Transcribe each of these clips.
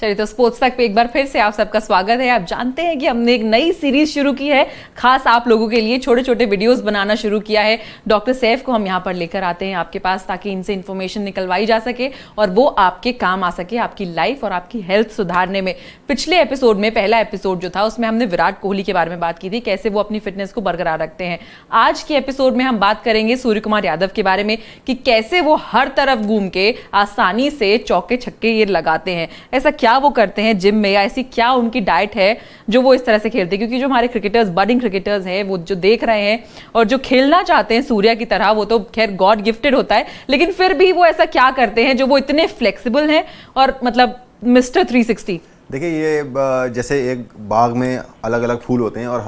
चलिए तो स्पोर्ट्स तक पे एक बार फिर से आप सबका स्वागत है। आप जानते हैं कि हमने एक नई सीरीज शुरू की है, खास आप लोगों के लिए छोटे छोटे वीडियोस बनाना शुरू किया है। डॉक्टर सैफ को हम यहाँ पर लेकर आते हैं आपके पास, ताकि इनसे इन्फॉर्मेशन निकलवाई जा सके और वो आपके काम आ सके, आपकी लाइफ और आपकी हेल्थ सुधारने में। पिछले एपिसोड में, पहला एपिसोड जो था, उसमें हमने विराट कोहली के बारे में बात की थी, कैसे वो अपनी फिटनेस को बरकरार रखते हैं। आज के एपिसोड में हम बात करेंगे सूर्य कुमार यादव के बारे में, कि कैसे वो हर तरफ घूम के आसानी से चौके छक्के ये लगाते हैं। ऐसा क्या वो करते हैं जिम में, या ऐसी क्या उनकी डाइट है जो वो इस तरह से खेलते हैं। क्योंकि जो हमारे क्रिकेटर्स, बडिंग क्रिकेटर्स हैं, वो जो देख रहे हैं और जो खेलना चाहते हैं सूर्या की तरह, वो तो खैर गॉड गिफ्टेड होता है, लेकिन फिर भी वो ऐसा क्या करते हैं जो वो इतने फ्लेक्सिबल हैं और मतलब मिस्टर 360। देखिए, ये जैसे एक बाग में अलग अलग फूल होते हैं और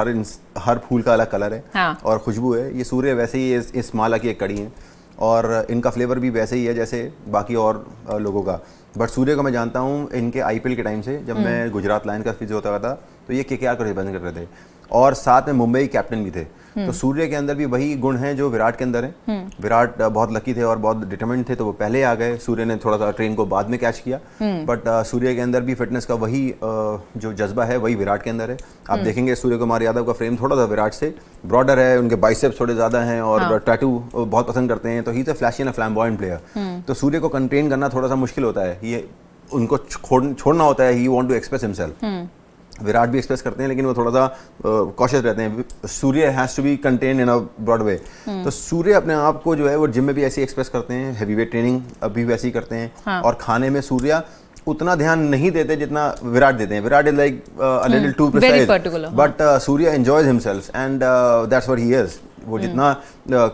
हर फूल का अलग कलर है। हाँ। और खुशबू है। ये सूर्य वैसे ही इस माला की एक कड़ी है और इनका फ्लेवर भी वैसे ही है जैसे बाकी और लोगों का। बट सूर्य को मैं जानता हूँ इनके आईपीएल के टाइम से, जब मैं गुजरात लायंस का फिजियो होता था, तो ये केकेआर को रिप्रेजेंट कर रहे थे और साथ में मुंबई कैप्टन भी थे। तो सूर्य के अंदर भी वही गुण हैं जो विराट के अंदर है। विराट बहुत लकी थे और बहुत डिटरमिन्ड थे, तो वो पहले आ गए। सूर्य ने थोड़ा सा ट्रेन को बाद में कैच किया। बट सूर्य के अंदर भी फिटनेस का वही जो जज्बा है, वही विराट के अंदर है। आप देखेंगे सूर्य कुमार यादव का फ्रेम थोड़ा सा विराट से ब्रॉडर है, उनके बाइसेप्स थोड़े ज़्यादा हैं और टैटू बहुत पसंद करते हैं। तो he is a flashy and flamboyant player. तो सूर्य को कंटेन करना थोड़ा सा मुश्किल होता है, ये उनको छोड़ना होता है। He want to express himself. Virat भी एक्सप्रेस करते हैं, लेकिन वो थोड़ा सा कॉशियस रहते हैं। Surya has to be contain in a broad way. तो सूर्य अपने आप को जो है वो जिम में भी ऐसे एक्सप्रेस करते हैं, हैवी वेट ट्रेनिंग अभी वैसे ही करते हैं। हाँ। और खाने में सूर्य उतना ध्यान नहीं देते जितना विराट देते हैं। Virat is like a little too precise, but Surya enjoys himself and that's what he is. वो जितना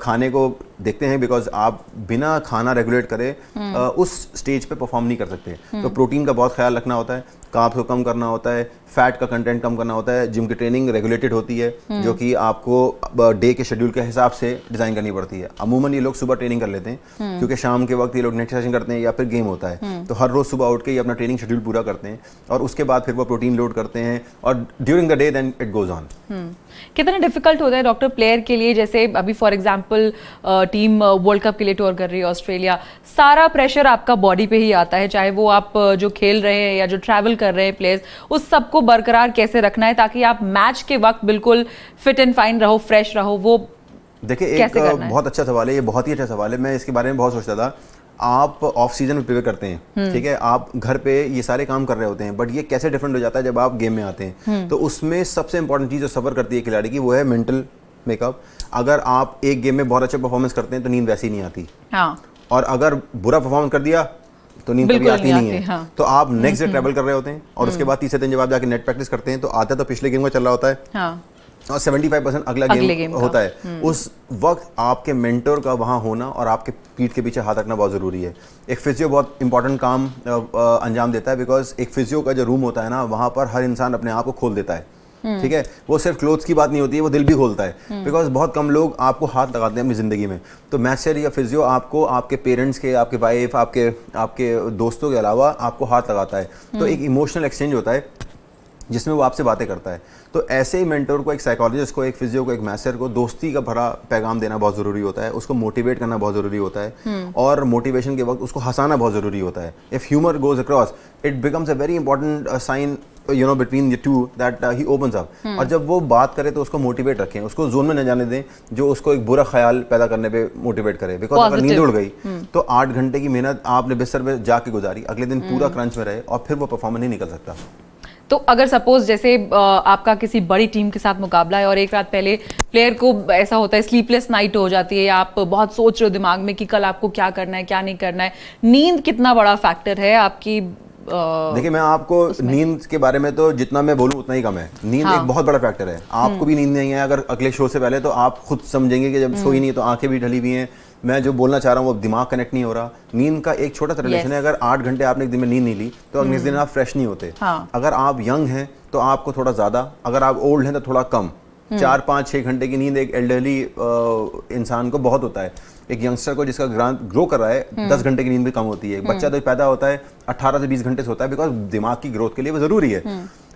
खाने को देखते हैं, बिकॉज आप बिना खाना रेगुलेट करे उस स्टेज पे परफॉर्म नहीं कर सकते। तो प्रोटीन का बहुत ख्याल रखना होता है, कार्ब्स को कम करना होता है, फैट का कंटेंट कम करना होता है। जिम की ट्रेनिंग रेगुलेटेड होती है, जो कि आपको डे के शेड्यूल के हिसाब से डिज़ाइन करनी पड़ती है। अमूमन ये लोग सुबह ट्रेनिंग कर लेते हैं, क्योंकि शाम के वक्त ये लोग नेट सेशन करते हैं या फिर गेम होता है। तो हर रोज़ सुबह उठ के ये अपना ट्रेनिंग शेड्यूल पूरा करते हैं और उसके बाद फिर वो प्रोटीन लोड करते हैं और during the day then it goes on. कितना डिफिकल्ट होता है डॉक्टर प्लेयर के लिए? जैसे अभी for example team world cup के लिए टूर कर रही है ऑस्ट्रेलिया, सारा प्रेशर आपका बॉडी पे ही आता है, चाहे वो आप जो खेल रहे हैं या जो ट्रैवल कर रहे हैं प्लेयर्स, उस सबको बरकरार कैसे रखना है ताकि आप मैच के वक्त बिल्कुल फिट एंड फाइन रहो, फ्रेश रहो? वो देखिए, एक बहुत अच्छा सवाल है ये, बहुत ही अच्छा सवाल है। मैं इसके बारे में बहुत सोचता था। आप ऑफ सीजन में प्रिपेयर करते हैं, ठीक है, आप घर पे ये सारे काम कर रहे होते हैं, बट ये कैसे डिफरेंट हो जाता है जब आप गेम में आते हैं। तो उसमें सबसे इंपॉर्टेंट चीज़ जो सफर करती है खिलाड़ी की, वो है मेंटल मेकअप। अगर आप एक गेम में बहुत अच्छा परफॉर्मेंस करते हैं तो नींद वैसी नहीं आती। हाँ। और अगर बुरा परफॉर्मेंस कर दिया तो नींद कभी आती नहीं है। हाँ। तो आप नेक्स्ट डे ट्रैवल कर रहे होते हैं और उसके बाद तीसरे दिन जब आप जाके नेट प्रैक्टिस करते हैं तो आता तो पिछले गेम का चल रहा होता है। हाँ। और 75% अगला गेम होता है। उस वक्त आपके मेंटर का वहाँ होना और आपके पीठ के पीछे हाथ रखना बहुत ज़रूरी है। एक फिजियो बहुत इंपॉर्टेंट काम अंजाम देता है, बिकॉज एक फिजियो का जो रूम होता है ना, वहाँ पर हर इंसान अपने आप को खोल देता है। ठीक है, वो सिर्फ क्लोथ्स की बात नहीं होती है, वो दिल भी खोलता है। बिकॉज बहुत कम लोग आपको हाथ लगाते हैं अपनी ज़िंदगी में। तो मैचर या फिजियो आपको आपके पेरेंट्स के, आपके वाइफ, आपके दोस्तों के अलावा आपको हाथ लगाता है। तो एक इमोशनल एक्सचेंज होता है जिसमें वो आपसे बातें करता है। तो ऐसे ही मेंटर को, एक साइकोलॉजिस्ट को, एक फिजियो को, एक मैसर को दोस्ती का भरा पैगाम देना बहुत ज़रूरी होता है। उसको मोटिवेट करना बहुत ज़रूरी होता है और मोटिवेशन के वक्त उसको हंसाना बहुत ज़रूरी होता है। If humour goes across, it becomes a very important sign between the two that he opens up. और जब वो बात करे तो उसको मोटिवेट रखें, उसको जोन में न जाने दें जो उसको एक बुरा ख्याल पैदा करने पे मोटिवेट करे। बिकॉज अगर नींद उड़ गई तो 8 घंटे की मेहनत आपने बिस्तर पे जाके गुजारी, अगले दिन पूरा क्रंच में रहे और फिर वो परफॉर्मेंस नहीं निकल सकता। तो अगर सपोज जैसे आपका किसी बड़ी टीम के साथ मुकाबला है और एक रात पहले प्लेयर को ऐसा होता है, स्लीपलेस नाइट हो जाती है, या आप बहुत सोच रहे हो दिमाग में कि कल आपको क्या करना है, क्या नहीं करना है, नींद कितना बड़ा फैक्टर है आपकी? देखिए, मैं आपको नींद के बारे में तो जितना मैं बोलूँ उतना ही कम है। नींद एक बहुत बड़ा फैक्टर है। आपको भी नींद नहीं है अगर अगले शो से पहले, तो आप खुद समझेंगे कि जब सोई नहीं तो आंखें भी ढली हुई हैं, मैं जो बोलना चाह रहा हूँ वो दिमाग कनेक्ट नहीं हो रहा। नींद का एक छोटा सा रिलेशन है। अगर 8 घंटे आपने एक दिन में नींद नहीं ली तो अगले दिन आप फ्रेश नहीं होते। अगर आप यंग हैं तो आपको थोड़ा ज़्यादा, अगर आप ओल्ड हैं तो थोड़ा कम। 4, 5, 6 घंटे की नींद एक एल्डरली इंसान को बहुत होता है। एक यंगस्टर को जिसका ग्रो कर रहा है 10 घंटे की नींद भी कम होती है। बच्चा तो पैदा होता है 18 से 20 घंटे से होता है, बिकॉज दिमाग की ग्रोथ के लिए वो ज़रूरी है।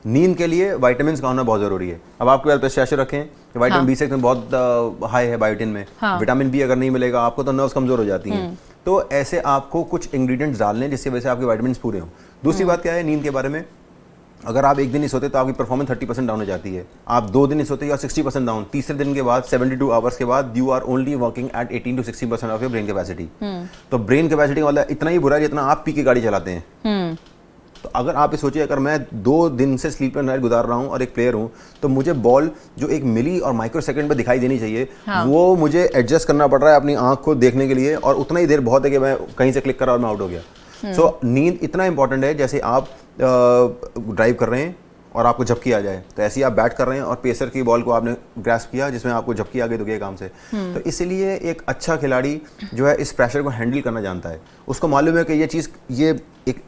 नींद के लिए विटामिन का होना बहुत ज़रूरी है। अब आपके पास पेस्टाशियो रखें, विटामिन बी6 में बहुत हाई है बायोटिन में। विटामिन बी अगर नहीं मिलेगा आपको तो नर्व्स कमज़ोर हो जाती हैं। तो ऐसे आपको कुछ इंग्रेडिएंट्स डालने जिसकी वजह से आपके विटामिन पूरे हों। दूसरी बात क्या है नींद के बारे में, अगर आप एक दिन नहीं सोते तो आपकी परफॉर्मेंस 30% डाउन हो जाती है। आप 2 दिन नहीं सोते या 60% डाउन, तीसरे दिन के बाद 72 आवर्स के बाद you are only working at 18 to 60% of your brain capacity. तो ब्रेन कैपेसिटी वाला इतना ही बुरा है जितना आप पी के गाड़ी चलाते हैं। तो अगर आप ये सोचिए, अगर मैं 2 दिन से स्लीप नाइट गुजार रहा हूँ और एक प्लेयर हूँ, तो मुझे बॉल जो एक मिली और माइक्रो सेकंड में दिखाई देनी चाहिए, वो मुझे एडजस्ट करना पड़ रहा है अपनी आंख को देखने के लिए, और उतना ही देर बहुत है कि मैं कहीं से क्लिक करा और मैं आउट हो गया। सो नींद इतना इंपॉर्टेंट है, जैसे आप ड्राइव कर रहे हैं और आपको झपकी आ जाए, तो ऐसे ही आप बैट कर रहे हैं और पेसर की बॉल को आपने ग्रैस्प किया जिसमें आपको झपकी आ गई तो गए काम से। तो इसीलिए एक अच्छा खिलाड़ी जो है इस प्रेशर को हैंडल करना जानता है। उसको मालूम है कि ये चीज़, ये एक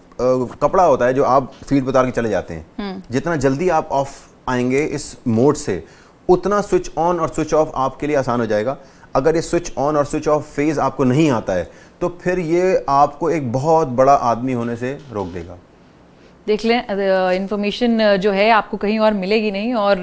कपड़ा होता है जो आप फील्ड पर उतार के चले जाते हैं। जितना जल्दी आप ऑफ आएंगे इस मोड से, उतना स्विच ऑन और स्विच ऑफ आपके लिए आसान हो जाएगा। अगर ये स्विच ऑन और स्विच ऑफ फेज आपको नहीं आता है, तो फिर ये आपको एक बहुत बड़ा आदमी होने से रोक देगा। देख लें, इंफॉर्मेशन जो है आपको कहीं और मिलेगी नहीं, और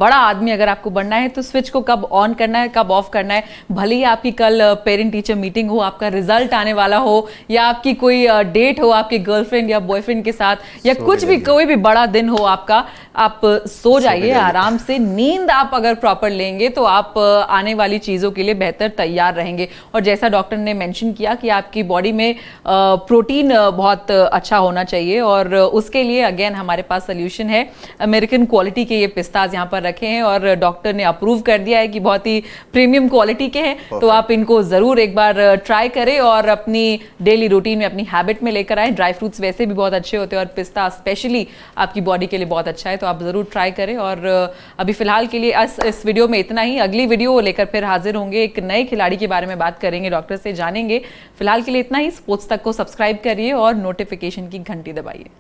बड़ा आदमी अगर आपको बनना है तो स्विच को कब ऑन करना है, कब ऑफ करना है, भले ही आपकी कल पेरेंट टीचर मीटिंग हो, आपका रिजल्ट आने वाला हो, या आपकी कोई डेट हो आपके गर्लफ्रेंड या बॉयफ्रेंड के साथ, या कुछ भी, कोई भी बड़ा दिन हो आपका, आप सो जाइए आराम से। नींद आप अगर प्रॉपर लेंगे तो आप आने वाली चीज़ों के लिए बेहतर तैयार रहेंगे। और जैसा डॉक्टर ने मेंशन किया कि आपकी बॉडी में प्रोटीन बहुत अच्छा होना चाहिए, और उसके लिए अगेन हमारे पास सोल्यूशन है। अमेरिकन क्वालिटी के ये पिस्ताज यहाँ पर रखे हैं और डॉक्टर ने अप्रूव कर दिया है कि बहुत ही प्रीमियम क्वालिटी के हैं। तो आप इनको ज़रूर एक बार ट्राई करें और अपनी डेली रूटीन में, अपनी हैबिट में लेकर आए। ड्राई फ्रूट्स वैसे भी बहुत अच्छे होते हैं और पिस्ता स्पेशली आपकी बॉडी के लिए बहुत अच्छा है, तो आप ज़रूर ट्राई करें। और अभी फिलहाल के लिए इस वीडियो में इतना ही। अगली वीडियो लेकर फिर हाजिर होंगे, एक नए खिलाड़ी के बारे में बात करेंगे, डॉक्टर से जानेंगे। फिलहाल के लिए इतना ही। स्पोर्ट्स तक को सब्सक्राइब करिए और नोटिफिकेशन की घंटी दबाइए।